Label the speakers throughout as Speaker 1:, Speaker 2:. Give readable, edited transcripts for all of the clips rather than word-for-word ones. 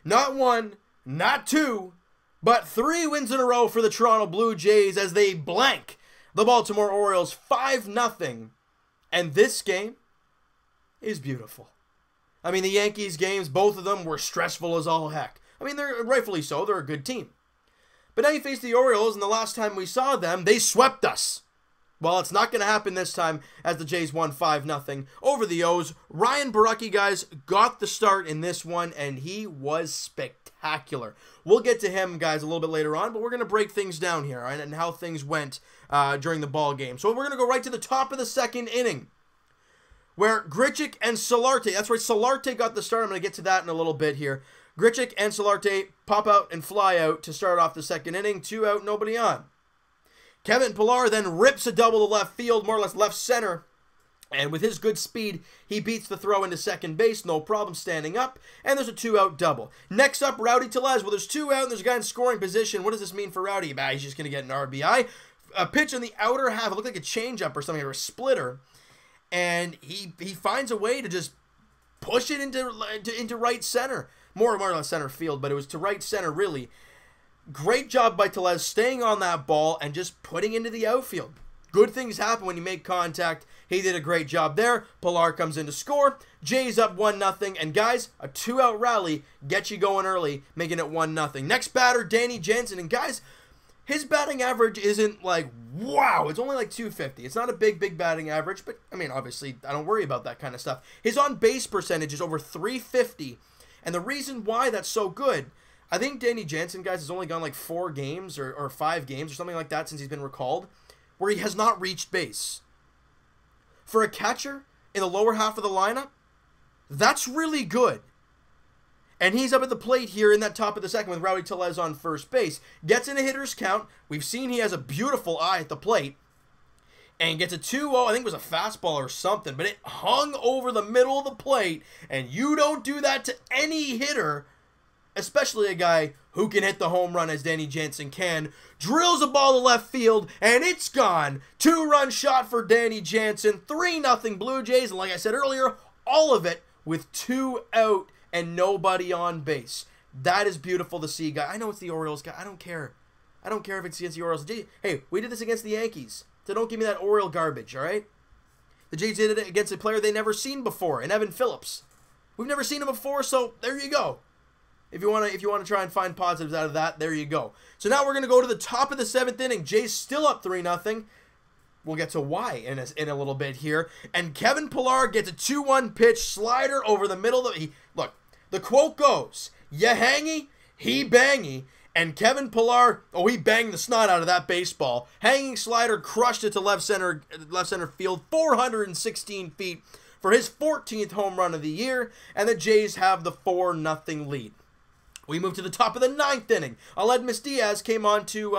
Speaker 1: Not one, not two, but 3 wins in a row for the Toronto Blue Jays as they blank the Baltimore Orioles 5-0. And this game is beautiful. I mean, the Yankees games, both of them were stressful as all heck. I mean, they're rightfully so. They're a good team. But now you face the Orioles, and the last time we saw them, they swept us. Well, it's not going to happen this time as the Jays won 5-0 over the O's. Ryan Borucki, guys, got the start in this one, and he was spectacular. We'll get to him, guys, a little bit later on, but we're going to break things down here, right, and how things went during the ball game. So we're going to go right to the top of the second inning, where Grichuk and Solarte, that's right, Solarte got the start. I'm going to get to that in a little bit here. Grichuk and Solarte pop out and fly out to start off the second inning. 2 out, nobody on. Kevin Pillar then rips a double to left field, more or less left center. And with his good speed, he beats the throw into second base, no problem standing up. And there's a 2-out double. Next up, Rowdy Tellez. Well, there's 2 out and there's a guy in scoring position. What does this mean for Rowdy? He's just going to get an RBI. A pitch on the outer half. It looked like a changeup or something, or a splitter. And he finds a way to just push it into right center. More or less center field, but it was to right center, really. Great job by Tellez staying on that ball and just putting into the outfield. Good things happen when you make contact. He did a great job there. Pillar comes in to score. Jays up 1-0. And guys, a 2-out rally gets you going early, making it 1-0. Next batter, Danny Jansen. And guys, his batting average isn't like, wow, it's only like 250. It's not a big batting average, but I mean, obviously, I don't worry about that kind of stuff. His on-base percentage is over 350. And the reason why that's so good, I think Danny Jansen, guys, has only gone like 4 games or 5 games or something like that since he's been recalled, where he has not reached base. For a catcher in the lower half of the lineup, that's really good. And he's up at the plate here in that top of the second with Rowdy Tellez on first base. Gets in a hitter's count. We've seen he has a beautiful eye at the plate. And gets a 2-0, I think it was a fastball or something, but it hung over the middle of the plate, and you don't do that to any hitter, especially a guy who can hit the home run as Danny Jansen can. Drills a ball to left field, and it's gone. 2-run shot for Danny Jansen, 3-0 Blue Jays, and like I said earlier, all of it with 2 out and nobody on base. That is beautiful to see, guy. I know it's the Orioles, guy. I don't care. I don't care if it's against the Orioles. Hey, we did this against the Yankees. So don't give me that Oriole garbage, all right? The Jays did it against a player they never seen before, in Evan Phillips. We've never seen him before, so there you go. If you want to try and find positives out of that, there you go. So now we're going to go to the top of the 7th inning. Jays still up 3-0. We'll get to why in a little bit here. And Kevin Pillar gets a 2-1 pitch slider over the middle of look, the quote goes, "Ya hangy, he bangy." And Kevin Pillar, he banged the snot out of that baseball. Hanging slider crushed it to left center field, 416 feet for his 14th home run of the year, and the Jays have the 4-0 lead. We move to the top of the 9th inning. Aledmys Diaz came on came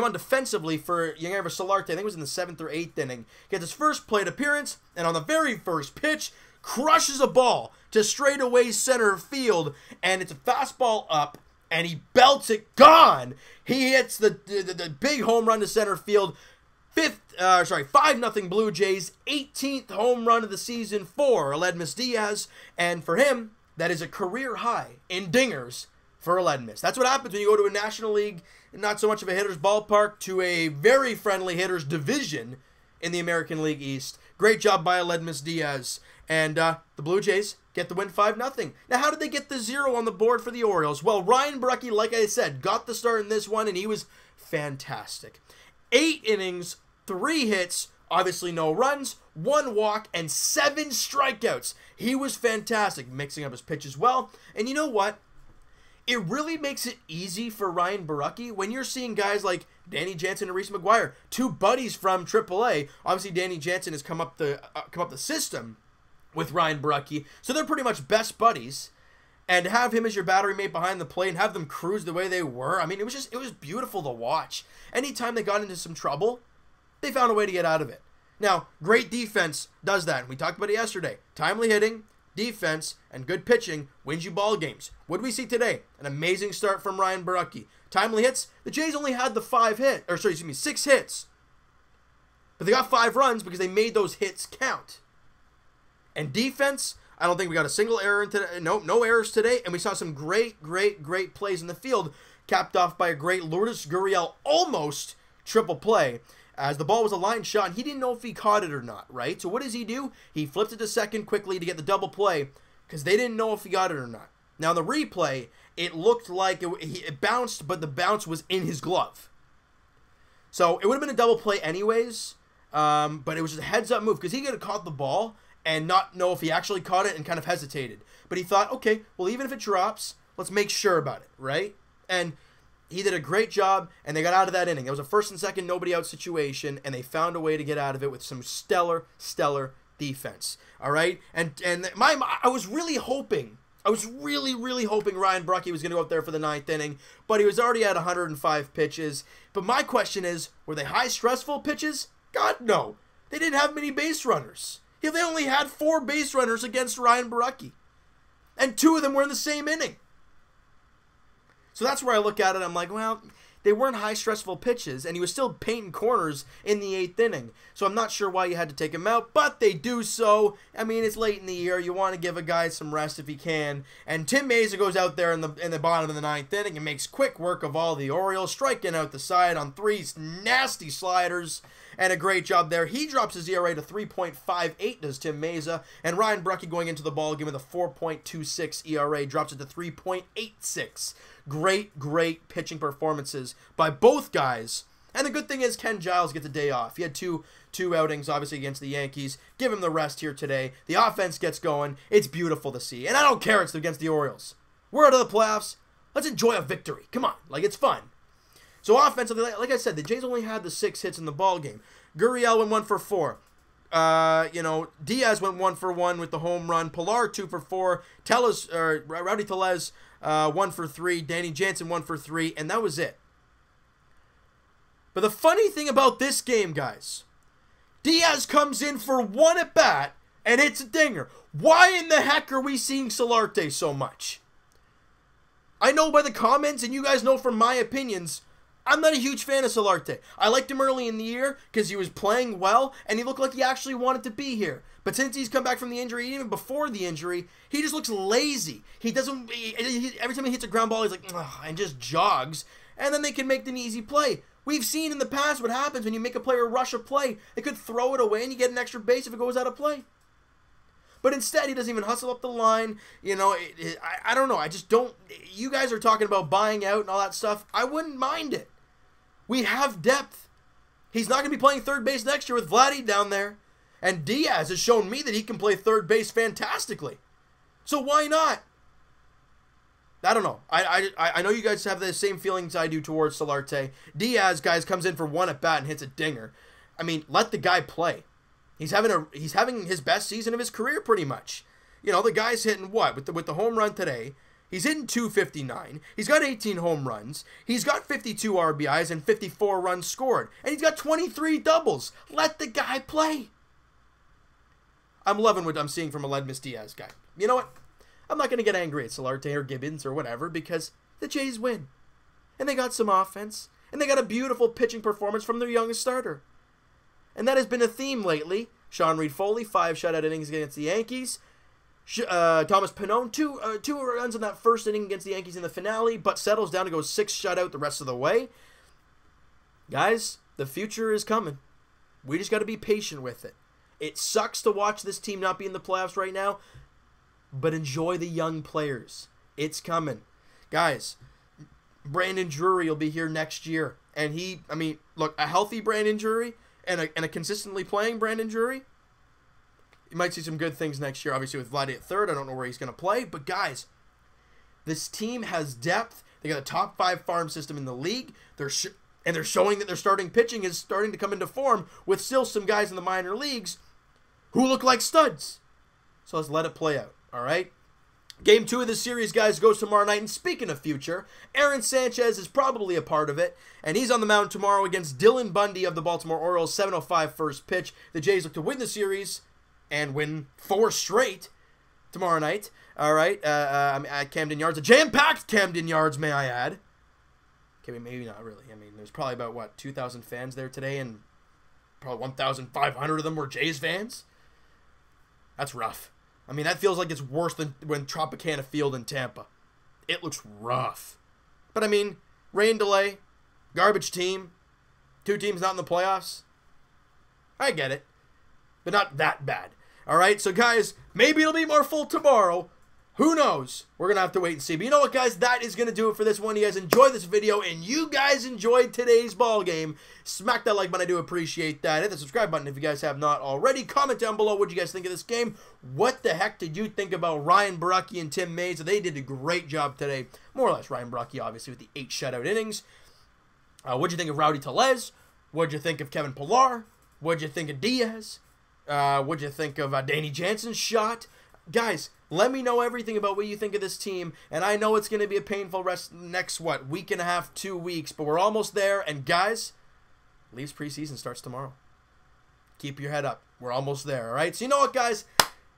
Speaker 1: on defensively for Yangervis Solarte. I think it was in the 7th or 8th inning. Gets his first plate appearance, and on the very first pitch, crushes a ball to straightaway center field, and it's a fastball up, and he belts it, gone. He hits the big home run to center field. 5-0 Blue Jays, 18th home run of the season for Aledmys Diaz, and for him, that is a career high in dingers for Aledmys. That's what happens when you go to a National League, not so much of a hitter's ballpark, to a very friendly hitter's division in the American League East. Great job by Aledmys Diaz. And the Blue Jays get the win 5-0. Now, how did they get the 0 on the board for the Orioles? Well, Ryan Borucki, like I said, got the start in this one, and he was fantastic. 8 innings, 3 hits, obviously no runs, 1 walk, and 7 strikeouts. He was fantastic, mixing up his pitch as well. And you know what? It really makes it easy for Ryan Borucki when you're seeing guys like Danny Jansen and Reese McGuire, 2 buddies from AAA. Obviously, Danny Jansen has come up the system with Ryan Borucki, so they're pretty much best buddies. And have him as your battery mate behind the plate and have them cruise the way they were. I mean, it was beautiful to watch. Anytime they got into some trouble, they found a way to get out of it. Now, great defense does that. We talked about it yesterday. Timely hitting, defense, and good pitching wins you ball games. What did we see today? An amazing start from Ryan Borucki. Timely hits. The Jays only had the 6 hits. But they got 5 runs because they made those hits count. And defense, I don't think we got a single error today. No errors today. And we saw some great plays in the field, capped off by a great Lourdes Gurriel almost triple play, as the ball was a line shot, and he didn't know if he caught it or not, right? So what does he do? He flipped it to second quickly to get the double play, because they didn't know if he got it or not. Now, in the replay, it looked like it bounced, but the bounce was in his glove. So it would have been a double play anyways, but it was just a heads-up move, because he could have caught the ball and not know if he actually caught it and kind of hesitated. But he thought, okay, well, even if it drops, let's make sure about it, right? And he did a great job, and they got out of that inning. It was a first and second nobody out situation, and they found a way to get out of it with some stellar defense. All right, and I was really hoping Ryan Brucky was going to go up there for the 9th inning, but he was already at 105 pitches. But my question is, were they high stressful pitches? God, no. They didn't have many base runners. They only had 4 base runners against Ryan Brucky, and 2 of them were in the same inning. So that's where I look at it. I'm like, well, they weren't high stressful pitches, and he was still painting corners in the 8th inning. So I'm not sure why you had to take him out, but they do so. I mean, it's late in the year. You want to give a guy some rest if he can. And Tim Mesa goes out there in the bottom of the 9th inning and makes quick work of all the Orioles, striking out the side on 3 nasty sliders. And a great job there. He drops his ERA to 3.58, does Tim Mesa. And Ryan Brucky going into the ball game with a 4.26 ERA drops it to 3.86. Great pitching performances by both guys. And the good thing is Ken Giles gets a day off. He had two outings, obviously, against the Yankees. Give him the rest here today. The offense gets going. It's beautiful to see. And I don't care it's against the Orioles. We're out of the playoffs. Let's enjoy a victory. Come on. Like, it's fun. So offensively, like I said, the Jays only had the 6 hits in the ball game. Gurriel went 1 for 4. Diaz went 1 for 1 with the home run. Pilar 2 for 4. Rowdy Tellez 1 for 3. Danny Jansen 1 for 3, and that was it. But the funny thing about this game, guys, Diaz comes in for 1 at bat and it's a dinger. Why in the heck are we seeing Solarte so much? I know by the comments, and you guys know from my opinions, I'm not a huge fan of Solarte. I liked him early in the year because he was playing well, and he looked like he actually wanted to be here. But since he's come back from the injury, even before the injury, he just looks lazy. He doesn't. Every time he hits a ground ball, he's like, ugh, and just jogs. And then they can make an easy play. We've seen in the past what happens when you make a player rush a play. They could throw it away, and you get an extra base if it goes out of play. But instead, he doesn't even hustle up the line. You know, I don't know. I just don't. You guys are talking about buying out and all that stuff. I wouldn't mind it. We have depth. He's not going to be playing third base next year with Vladdy down there. And Diaz has shown me that he can play third base fantastically. So why not? I don't know. I know you guys have the same feelings I do towards Solarte. Diaz, guys, comes in for 1 at bat and hits a dinger. I mean, let the guy play. He's having his best season of his career pretty much. You know, the guy's hitting what? With the home run today, he's hitting .259. He's got 18 home runs. He's got 52 RBIs and 54 runs scored. And he's got 23 doubles. Let the guy play. I'm loving what I'm seeing from a Aledmys Diaz guy. You know what? I'm not going to get angry at Solarte or Gibbons or whatever because the Jays win. And they got some offense. And they got a beautiful pitching performance from their youngest starter. And that has been a theme lately. Sean Reid-Foley, 5 shutout innings against the Yankees. Thomas Pannone, two runs in that first inning against the Yankees in the finale, but settles down to go 6 shutout the rest of the way. Guys, the future is coming. We just got to be patient with it. It sucks to watch this team not be in the playoffs right now, but enjoy the young players. It's coming. Guys, Brandon Drury will be here next year. And look, a healthy Brandon Drury and a consistently playing Brandon Drury, you might see some good things next year, obviously, with Vladdy at third. I don't know where he's going to play. But, guys, this team has depth. They got a top 5 farm system in the league. They're showing that their starting pitching is starting to come into form with still some guys in the minor leagues who look like studs. So let's let it play out, all right? Game 2 of the series, guys, goes tomorrow night. And speaking of future, Aaron Sanchez is probably a part of it. And he's on the mound tomorrow against Dylan Bundy of the Baltimore Orioles, 7:05 first pitch. The Jays look to win the series and win 4 straight tomorrow night. All right, at Camden Yards. A jam-packed Camden Yards, may I add. Okay, maybe not really. I mean, there's probably about, 2,000 fans there today, and probably 1,500 of them were Jays fans. That's rough. I mean, that feels like it's worse than when Tropicana Field in Tampa. It looks rough. But I mean, rain delay, garbage team, 2 teams not in the playoffs. I get it, but not that bad. All right, so guys, maybe it'll be more full tomorrow. Who knows? We're going to have to wait and see. But you know what, guys? That is going to do it for this one. You guys enjoyed this video, and you guys enjoyed today's ball game. Smack that like button. I do appreciate that. Hit the subscribe button if you guys have not already. Comment down below what you guys think of this game. What the heck did you think about Ryan Baracchi and Tim Mays? They did a great job today. More or less Ryan Baracchi, obviously, with the 8 shutout innings. What'd you think of Rowdy Tellez? What'd you think of Kevin Pillar? What'd you think of Diaz? What'd you think of Danny Jansen's shot? Guys, let me know everything about what you think of this team, and I know it's going to be a painful rest next, week and a half, 2 weeks, but we're almost there, and guys, Leafs preseason starts tomorrow. Keep your head up. We're almost there, all right? So you know what, guys?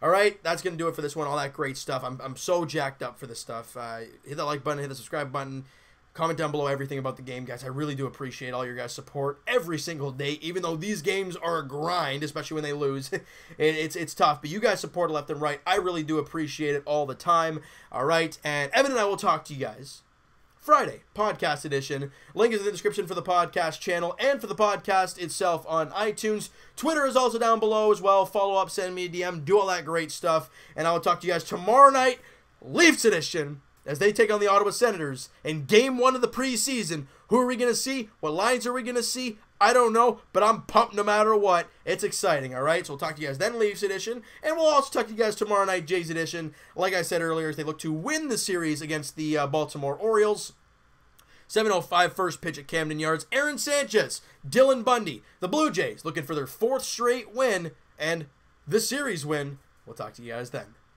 Speaker 1: All right, that's going to do it for this one, all that great stuff. I'm so jacked up for this stuff. Hit that like button, hit the subscribe button. Comment down below everything about the game, guys. I really do appreciate all your guys' support every single day, even though these games are a grind, especially when they lose. It's tough, but you guys support left and right. I really do appreciate it all the time. All right, and Evan and I will talk to you guys Friday, podcast edition. Link is in the description for the podcast channel and for the podcast itself on iTunes. Twitter is also down below as well. Follow up, send me a DM, do all that great stuff, and I will talk to you guys tomorrow night, Leafs edition, as they take on the Ottawa Senators in Game 1 of the preseason. Who are we going to see? What lines are we going to see? I don't know, but I'm pumped no matter what. It's exciting, all right? So we'll talk to you guys then, Leafs edition, and we'll also talk to you guys tomorrow night, Jays edition. Like I said earlier, as they look to win the series against the Baltimore Orioles. 7:05 first pitch at Camden Yards. Aaron Sanchez, Dylan Bundy, the Blue Jays looking for their 4th straight win and the series win. We'll talk to you guys then.